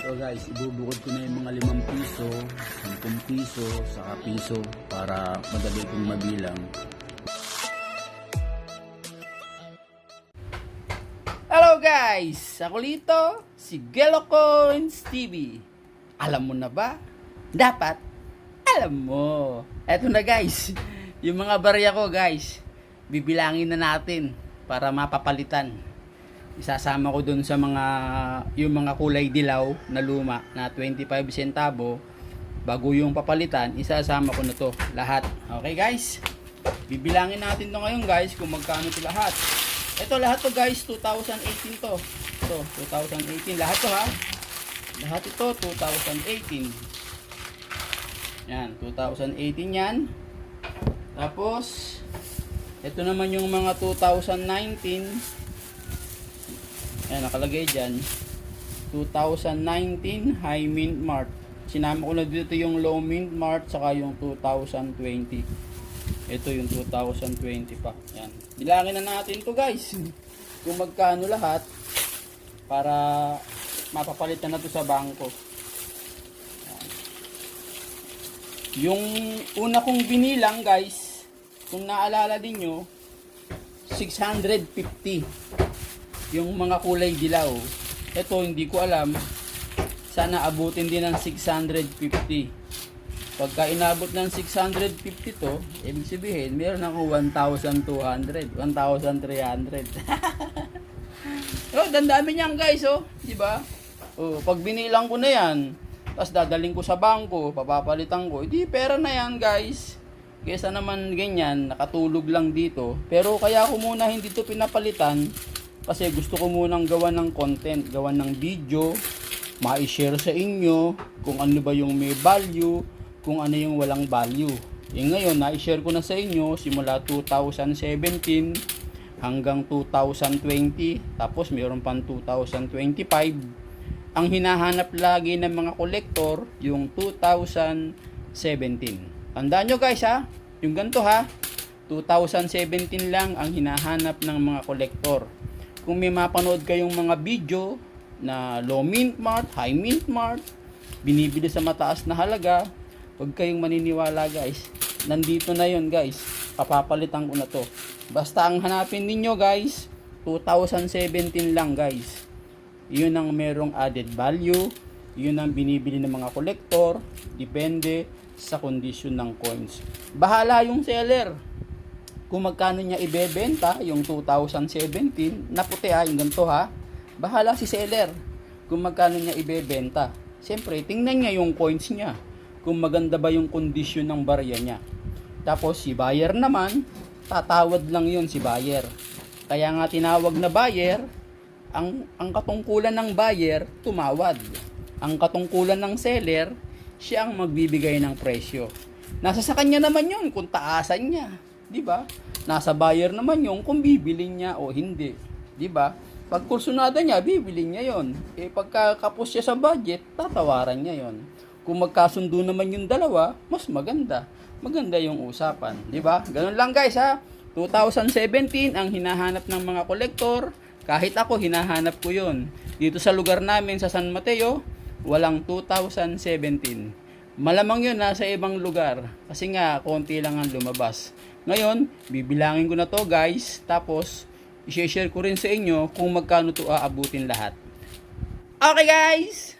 So guys, ibubukod ko na yung mga 5 piso, 10 piso, saka piso para madali kong mabilang. Hello guys! Ako Lito, si Gelocoins TV. Alam mo na ba? Dapat alam mo. Eto na guys, yung mga barya ko guys, bibilangin na natin para mapapalitan. Isasama ko dun sa yung mga kulay dilaw na luma na 25 centavo. Bago yung papalitan, isasama ko na to lahat. Okay guys, bibilangin natin to ngayon guys kung magkano to lahat. Ito lahat to guys, 2018 to. Ito, 2018 lahat to ha. Lahat ito 2018. Yan, 2018 yan. Tapos ito naman yung mga 2019. Ayan, nakalagay dyan 2019 High Mint Mart. Sinama ko na dito yung Low Mint Mart saka yung 2020. Ito yung 2020 pa. Ayan, bilangin na natin to guys kung magkano lahat para mapapalitan na to sa bangko. Ayan. Yung una kong binilang guys, kung naalala din nyo, 650 yung mga kulay dilaw. Ito hindi ko alam, sana abutin din ng 650. Pagka inabot ng 650 to, ibig sabihin meron ako 1,200, 1,300. Oh, dandami niyan guys, oh, di ba? Oh, pag binilang ko na yan, tapos dadaling ko sa bangko, papapalitan ko, hindi pera na yan guys. Kaysa naman ganyan, nakatulog lang dito. Pero kaya ko muna hindi to pinapalitan kasi gusto ko munang gawa ng content, gawa ng video, ma-share sa inyo kung ano ba yung may value, kung ano yung walang value. Ngayon, na-share ko na sa inyo simula 2017 hanggang 2020, tapos mayroon pang 2025. Ang hinahanap lagi ng mga kolektor, yung 2017. Tandaan nyo guys ha, yung ganito ha, 2017 lang ang hinahanap ng mga kolektor. Kung may mapanood kayong mga video na Low Mint Mart, High Mint Mart, binibili sa mataas na halaga, huwag kayong maniniwala guys. Nandito na yon guys, papapalitan ko na to. Basta ang hanapin ninyo guys, 2017 lang guys. Yun ang merong added value, yun ang binibili ng mga kolektor, depende sa kondisyon ng coins. Bahala yung seller kung magkano niya ibebenta yung 2017 na puti ha, yung ganito ha. Bahala si seller kung magkano niya ibebenta. Siyempre, tingnan niya yung coins niya, kung maganda ba yung kondisyon ng barya niya. Tapos si buyer naman, tatawad lang yun si buyer. Kaya nga tinawag na buyer, ang katungkulan ng buyer, tumawad. Ang katungkulan ng seller, siya ang magbibigay ng presyo. Nasa sa kanya naman yun kung taasan niya. Diba? Nasa buyer naman yung kung bibilin niya o hindi. Diba? Pag kursunada niya, bibilin niya yon. Pagka kapos siya sa budget, tatawaran niya yon. Kung magkasundo naman yung dalawa, mas maganda. Maganda yung usapan. Diba? Ganun lang guys ha. 2017 ang hinahanap ng mga kolektor. Kahit ako, hinahanap ko yon. Dito sa lugar namin sa San Mateo, walang 2017. Malamang yun nasa ibang lugar. Kasi nga, konti lang ang lumabas. Ngayon, bibilangin ko na to guys. Tapos, i-share ko rin sa inyo kung magkano to aabutin lahat. Okay guys!